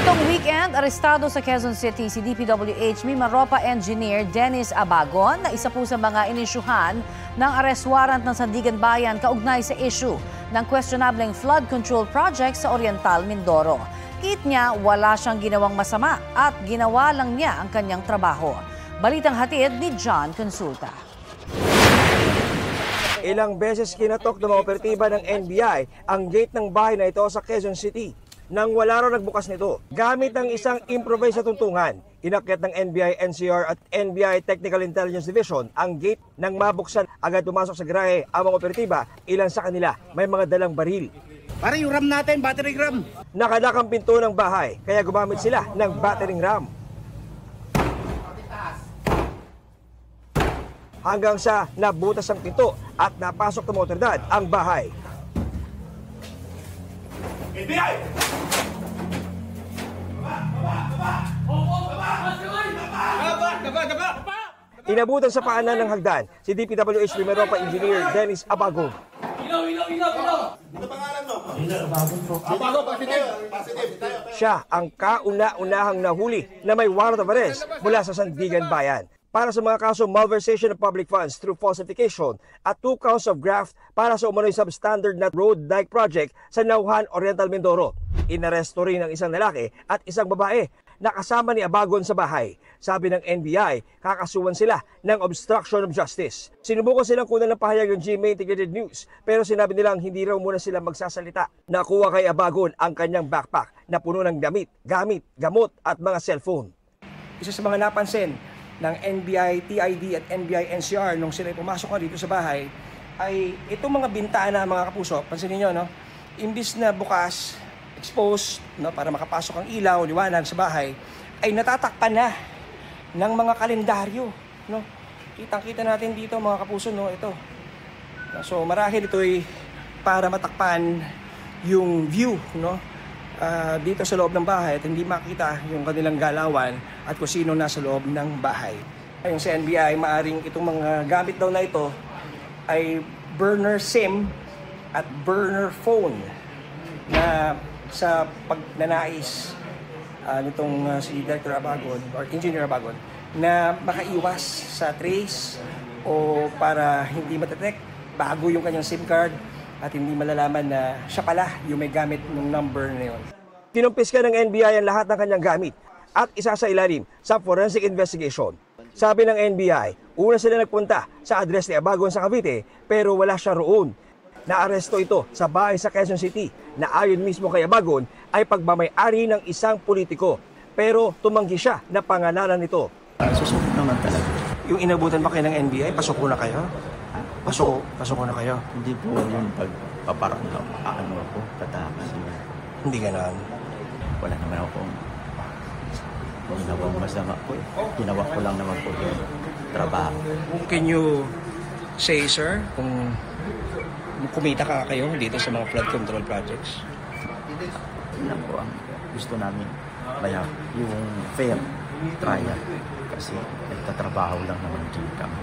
Nitong weekend, arestado sa Quezon City si DPWH Mimaropa Engineer Dennis Abagon na isa po sa mga inisyuhan ng arrest warrant ng Sandigan Bayan kaugnay sa issue ng questionableng flood control project sa Oriental, Mindoro. Kit niya, wala siyang ginawang masama at ginawa lang niya ang kanyang trabaho. Balitang hatid ni John Consulta. Ilang beses kinatok ng mga operatiba ng NBI ang gate ng bahay na ito sa Quezon City. Nang wala raw nagbukas nito, gamit ang isang improvised na tuntungan, inakyat ng NBI NCR at NBI Technical Intelligence Division ang gate nang mabuksan. Agad pumasok sa garahe ang mga operatiba, ilan sa kanila may mga dalang baril. Para yung RAM natin, battery RAM. Nakadakang pinto ng bahay, kaya gumamit sila ng battering ram. Hanggang sa nabutas ang pinto at napasok ng mga otoridad ang bahay. NBI! Inabutan sa paanan ng hagdan si DPWH Mimaropa Engineer Dennis Abagon. Ano pangalan mo? Abagon, positive. Siya ang kauna-unahang nahuli na may warrant of arrest mula sa Sandigan Bayan para sa mga kaso malversation of public funds through falsification at 2 counts of graft para sa umano'y substandard na road dike project sa Nauhan, Oriental, Mindoro. Inaresto rin ang isang lalaki at isang babae na kasama ni Abagon sa bahay. Sabi ng NBI, kakasuhan sila ng obstruction of justice. Sinubukan silang kunan ng pahayag ng GMA Integrated News pero sinabi nilang hindi raw muna sila magsasalita. Nakuha kay Abagon ang kanyang backpack na puno ng gamit, gamot at mga cellphone. Isa sa mga napansin ng NBI, TID at NBI NCR nung sila pumasok na dito sa bahay ay itong mga bintana, mga kapuso, pansinin nyo, no? Imbis na bukas, exposed, no, para makapasok ang ilaw, liwanag sa bahay, ay natatakpan na ng mga kalendaryo, no? Kitang-kita natin dito, mga kapuso, no, ito. So marahil ito ay para matakpan yung view, no, dito sa loob ng bahay at hindi makita yung kanilang galawan at kung sino nasa loob ng bahay. Ayon sa NBI, maaring itong mga gamit daw na ito ay burner SIM at burner phone na sa pagnanais nitong si Director Abagon or Engineer Abagon na makaiwas sa trace o para hindi matetect bago yung kanyang SIM card at hindi malalaman na siya pala yung may gamit ng number na yun. Kinumpiska ng NBI ang lahat ng kanyang gamit at isa sa ilalim sa forensic investigation. Sabi ng NBI, una sila nagpunta sa address ni Abagon sa Cavite pero wala siya roon. Naaresto ito sa bahay sa Quezon City na ayon mismo kay Abagon ay pagmamay-ari ng isang politiko pero tumanggi siya na pangalanan nito. Susubok naman talaga. Yung inabutan ba kayo ng NBI, pasok na kayo? Pasok na kayo? Hindi po yung pagpaparang ano ako, tatakas. Hindi ganoon. Wala naman akong ginawang masama po. Ginawa ko lang naman po yung trabaho. Can you say, sir, kung kumita ka kayo dito sa mga flood control projects? Yun lang po ang gusto namin. Kaya yung fair trial. Kasi nagtatrabaho lang naman din kami.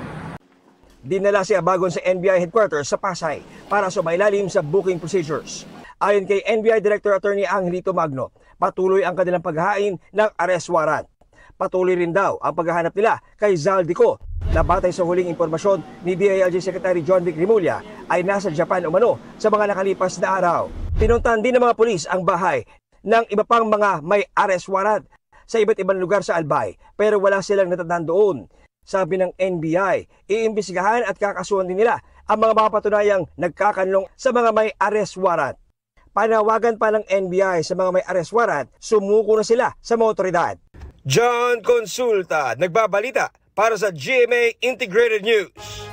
Dinala si Abagon sa NBI headquarters sa Pasay para sumailalim sa booking procedures. Ayon kay NBI Director Attorney Angelito Magno, patuloy ang kanilang paghahain ng arrest warrant. Patuloy rin daw ang paghahanap nila kay Zaldico na batay sa huling impormasyon ni DILG Secretary John Vic Rimulya ay nasa Japan umano sa mga nakalipas na araw. Pinuntahan din ng mga pulis ang bahay ng iba pang mga may arrest warrant sa iba't ibang lugar sa Albay pero wala silang natatandaan doon. Sabi ng NBI, iimbestigahan at kakasuhan din nila ang mga mapatunayang nagkakanlong sa mga may arrest warrant. Panawagan pa ng NBI sa mga may arrest warrant, sumuko na sila sa mga otoridad. John Consulta, nagbabalita para sa GMA Integrated News.